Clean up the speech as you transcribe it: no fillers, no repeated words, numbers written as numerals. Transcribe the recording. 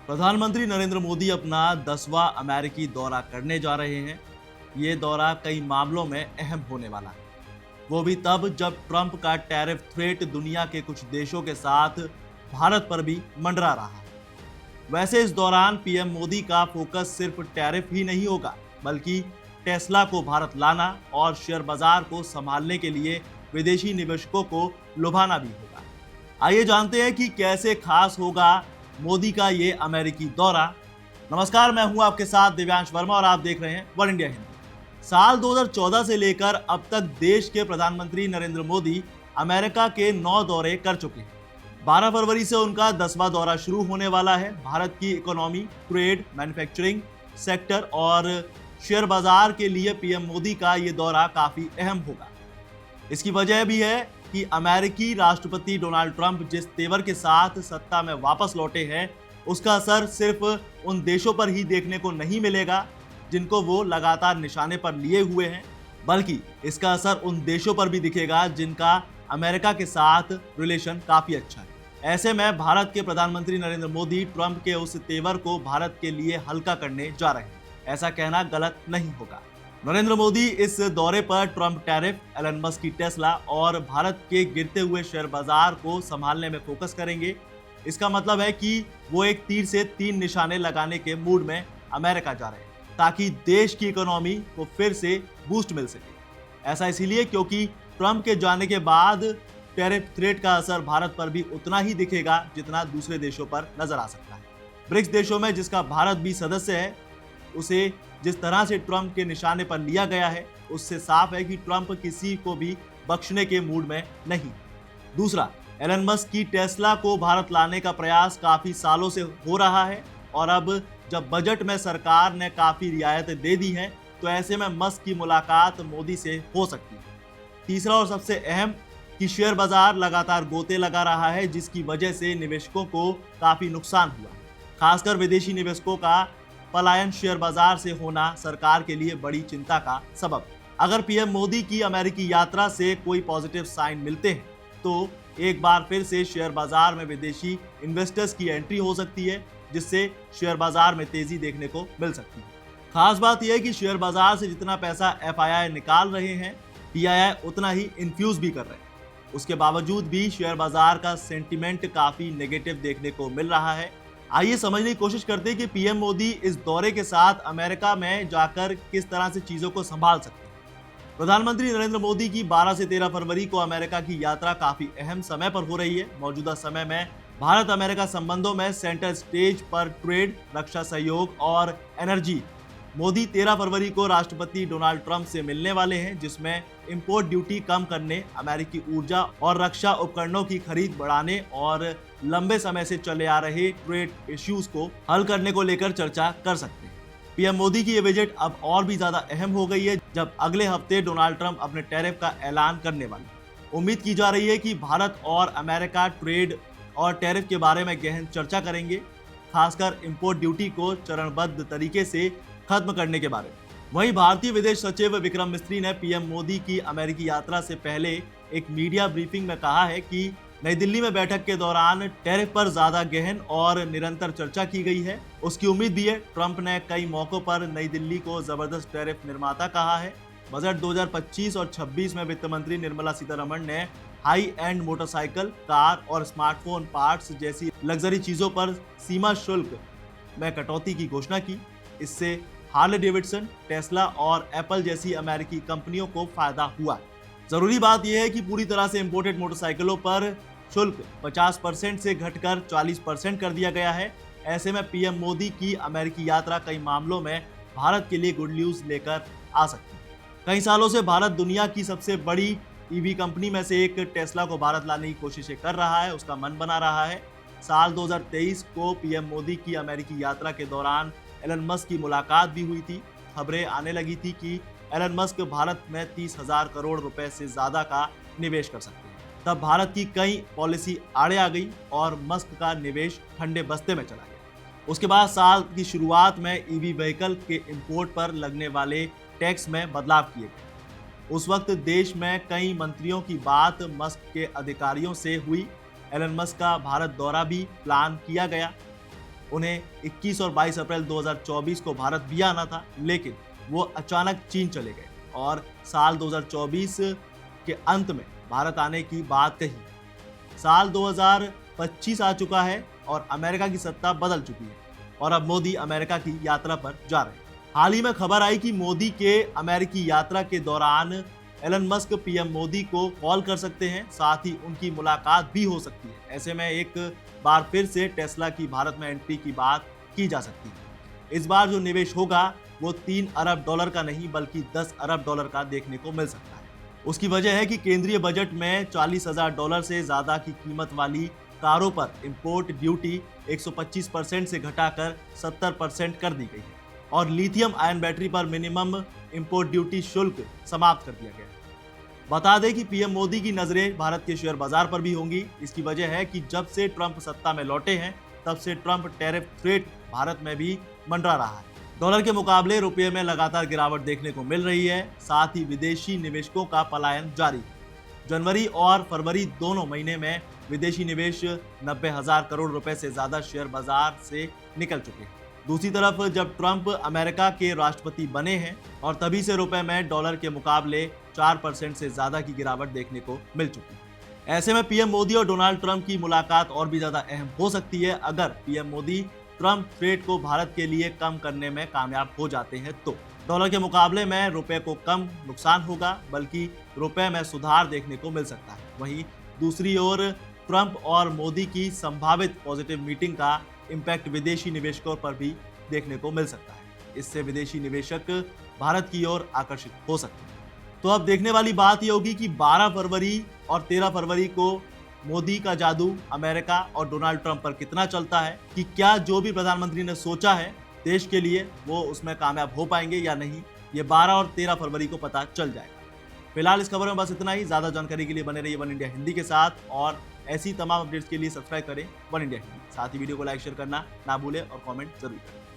प्रधानमंत्री नरेंद्र मोदी अपना 10वां अमेरिकी दौरा करने जा रहे हैं। ये दौरा कई मामलों में अहम होने वाला है। वो भी तब जब ट्रंप का टैरिफ थ्रेट दुनिया के कुछ देशों के साथ भारत पर भी मंडरा रहा है। वैसे इस दौरान पीएम मोदी का फोकस सिर्फ टैरिफ ही नहीं होगा, बल्कि टेस्ला को भारत लाना और शेयर बाजार को संभालने के लिए विदेशी निवेशकों को लुभाना भी होगा। आइए जानते हैं कि कैसे खास होगा मोदी का ये अमेरिकी दौरा। नमस्कार, मैं हूं आपके साथ दिव्यांश वर्मा और आप देख रहे हैं वन इंडिया हिंदी। साल 2014 से लेकर अब तक देश के प्रधानमंत्री नरेंद्र मोदी अमेरिका के 9 दौरे कर चुके हैं। 12 फरवरी से उनका 10वां दौरा शुरू होने वाला है। भारत की इकोनॉमी, ट्रेड, मैन्युफैक्चरिंग सेक्टर और शेयर बाजार के लिए पीएम मोदी का ये दौरा काफी अहम होगा। इसकी वजह भी है कि अमेरिकी राष्ट्रपति डोनाल्ड ट्रंप जिस तेवर के साथ सत्ता में वापस लौटे हैं, उसका असर सिर्फ उन देशों पर ही देखने को नहीं मिलेगा जिनको वो लगातार निशाने पर लिए हुए हैं, बल्कि इसका असर उन देशों पर भी दिखेगा जिनका अमेरिका के साथ रिलेशन काफी अच्छा है। ऐसे में भारत के प्रधानमंत्री नरेंद्र मोदी ट्रंप के उस तेवर को भारत के लिए हल्का करने जा रहे हैं। ऐसा कहना गलत नहीं होगा। नरेंद्र मोदी इस दौरे पर ट्रंप टैरिफ, एलन मस्क की टेस्ला और भारत के गिरते हुए शेयर बाजार को संभालने में फोकस करेंगे। इसका मतलब है कि वो एक तीर से 3 निशाने लगाने के मूड में अमेरिका जा रहे हैं, ताकि देश की इकोनॉमी को फिर से बूस्ट मिल सके। ऐसा इसीलिए क्योंकि ट्रंप के जाने के बाद टैरिफ थ्रेट का असर भारत पर भी उतना ही दिखेगा जितना दूसरे देशों पर नजर आ सकता है। ब्रिक्स देशों में जिसका भारत भी सदस्य है, उसे जिस तरह से ट्रंप के निशाने पर लिया गया है, उससे साफ है कि ट्रंप किसी को भी बख्शने के मूड में नहीं। दूसरा, एलन मस्क की टेस्ला को भारत लाने का प्रयास काफी सालों से हो रहा है और अब जब बजट में सरकार ने काफी रियायतें दे दी हैं, तो ऐसे में मस्क की मुलाकात मोदी से हो सकती है। तीसरा और सबसे अहम कि शेयर बाजार लगातार गोते लगा रहा है, जिसकी वजह से निवेशकों को काफी नुकसान हुआ। खासकर विदेशी निवेशकों का पलायन शेयर बाजार से होना सरकार के लिए बड़ी चिंता का सबब। अगर पीएम मोदी की अमेरिकी यात्रा से कोई पॉजिटिव साइन मिलते हैं, तो एक बार फिर से शेयर बाजार में विदेशी इन्वेस्टर्स की एंट्री हो सकती है, जिससे शेयर बाजार में तेजी देखने को मिल सकती है। खास बात यह है कि शेयर बाजार से जितना पैसा एफआईआई निकाल रहे हैं, पीआईआई उतना ही इन्फ्यूज भी कर रहे हैं। उसके बावजूद भी शेयर बाजार का सेंटिमेंट काफी नेगेटिव देखने को मिल रहा है। आइए समझने की कोशिश करते हैं कि पीएम मोदी इस दौरे के साथ अमेरिका में जाकर किस तरह से चीजों को संभाल सकते हैं। प्रधानमंत्री नरेंद्र मोदी की 12 से 13 फरवरी को अमेरिका की यात्रा काफी अहम समय पर हो रही है। मौजूदा समय में भारत अमेरिका संबंधों में सेंटर स्टेज पर ट्रेड, रक्षा सहयोग और एनर्जी। मोदी 13 फरवरी को राष्ट्रपति डोनाल्ड ट्रंप से मिलने वाले हैं, जिसमें इंपोर्ट ड्यूटी कम करने, अमेरिकी ऊर्जा और रक्षा उपकरणों की खरीद बढ़ाने और लंबे समय से चले आ रहे ट्रेड इश्यूज को हल करने को लेकर चर्चा कर सकते हैं। पीएम मोदी की ये विजिट अब और भी ज्यादा अहम हो गई है, जब अगले हफ्ते डोनाल्ड ट्रंप अपने टैरिफ का ऐलान करने वाले हैं। उम्मीद की जा रही है कि भारत और अमेरिका ट्रेड और टैरिफ के बारे में गहन चर्चा करेंगे, खासकर इंपोर्ट ड्यूटी को चरणबद्ध तरीके से खत्म करने के बारे में। वहीं भारतीय विदेश सचिव विक्रम मिस्री ने पीएम मोदी की अमेरिकी यात्रा से पहले एक मीडिया ब्रीफिंग में कहा है कि नई दिल्ली में बैठक के दौरान टैरिफ पर ज्यादा गहन और निरंतर चर्चा की गई है। उसकी उम्मीद भी है। ट्रंप ने कई मौकों पर नई दिल्ली को जबरदस्त टैरिफ निर्माता कहा है। बजट 2025 और 26 में वित्त मंत्री निर्मला सीतारमण ने हाई एंड मोटरसाइकिल, कार और स्मार्टफोन पार्ट्स जैसी लग्जरी चीजों पर सीमा शुल्क में कटौती की घोषणा की। इससे हार्ले डेविडसन, टेस्ला और एप्पल जैसी अमेरिकी कंपनियों को फायदा हुआ। जरूरी बात यह है कि पूरी तरह से इंपोर्टेड मोटरसाइकिलों पर शुल्क 50% से घटकर 40% कर दिया गया है। ऐसे में पीएम मोदी की अमेरिकी यात्रा कई मामलों में भारत के लिए गुड न्यूज लेकर आ सकती है। कई सालों से भारत दुनिया की सबसे बड़ी ईवी कंपनी में से एक टेस्ला को भारत लाने की कोशिशें कर रहा है, उसका मन बना रहा है। साल 2023 को पीएम मोदी की अमेरिकी यात्रा के दौरान एलन मस्क की मुलाकात भी हुई थी। खबरें आने लगी थी कि एलन मस्क भारत में 30,000 करोड़ रुपए से ज्यादा का निवेश कर सकते हैं। तब भारत की कई पॉलिसी आड़े आ गई और मस्क का निवेश ठंडे बस्ते में चला गया। उसके बाद साल की शुरुआत में ईवी व्हीकल के इंपोर्ट पर लगने वाले टैक्स में बदलाव किए गए। उस वक्त देश में कई मंत्रियों की बात मस्क के अधिकारियों से हुई। एलन मस्क का भारत दौरा भी प्लान किया गया। उन्हें 21 और 22 अप्रैल 2024 को भारत भी आना था, लेकिन वो अचानक चीन चले गए और साल 2024 के अंत में भारत आने की बात कही। साल 2025 आ चुका है और अमेरिका की सत्ता बदल चुकी है और अब मोदी अमेरिका की यात्रा पर जा रहे हैं। हाल ही में खबर आई कि मोदी के अमेरिकी यात्रा के दौरान एलन मस्क पीएम मोदी को कॉल कर सकते हैं, साथ ही उनकी मुलाकात भी हो सकती है। ऐसे में एक बार फिर से टेस्ला की भारत में एंट्री की बात की जा सकती है। इस बार जो निवेश होगा वो 3 अरब डॉलर का नहीं बल्कि 10 अरब डॉलर का देखने को मिल सकता है। उसकी वजह है कि केंद्रीय बजट में $40,000 से ज्यादा की कीमत वाली कारों पर इंपोर्ट ड्यूटी 125% से घटाकर 70% कर दी गई है और लिथियम आयन बैटरी पर मिनिमम इंपोर्ट ड्यूटी शुल्क समाप्त कर दिया गया है। बता दें कि पीएम मोदी की नजरें भारत के शेयर बाजार पर भी होंगी। इसकी वजह है कि जब से ट्रंप सत्ता में लौटे हैं तब से ट्रंप टैरिफ थ्रेट भारत में भी मंडरा रहा है। डॉलर के मुकाबले रुपये में लगातार गिरावट देखने को मिल रही है, साथ ही विदेशी निवेशकों का पलायन जारी है। जनवरी और फरवरी दोनों महीने में विदेशी निवेश 90,000 करोड़ रुपए से ज्यादा शेयर बाजार से निकल चुके हैं। दूसरी तरफ जब ट्रंप अमेरिका के राष्ट्रपति बने हैं और तभी से रुपए में डॉलर के मुकाबले 4% से ज्यादा की गिरावट देखने को मिल चुकी है। ऐसे में पीएम मोदी और डोनाल्ड ट्रंप की मुलाकात और भी ज्यादा अहम हो सकती है अगर पीएम मोदी ट्रंप थ्रेट को भारत के लिए कम करने में कामयाब हो जाते हैं तो। डॉलर के मुकाबले में रुपए को कम नुकसान होगा बल्कि रुपए में सुधार देखने को मिल सकता है। वहीं दूसरी ओर ट्रंप और मोदी की संभावित पॉजिटिव मीटिंग का इम्पैक्ट विदेशी निवेशकों पर भी देखने को मिल सकता है। इससे विदेशी निवेशक भारत की ओर आकर्षित हो सकते हैं। तो अब देखने वाली बात यह होगी कि 12 फरवरी और 13 फरवरी को मोदी का जादू अमेरिका और डोनाल्ड ट्रंप पर कितना चलता है, कि क्या जो भी प्रधानमंत्री ने सोचा है देश के लिए वो उसमें कामयाब हो पाएंगे या नहीं, ये 12 और 13 फरवरी को पता चल जाएगा। फिलहाल इस खबर में बस इतना ही। ज्यादा जानकारी के लिए बने रहिए वन इंडिया हिंदी के साथ और ऐसी तमाम अपडेट्स के लिए सब्सक्राइब करें वन इंडिया हिंदी। साथ ही वीडियो को लाइक शेयर करना ना भूलें और कमेंट जरूर करें।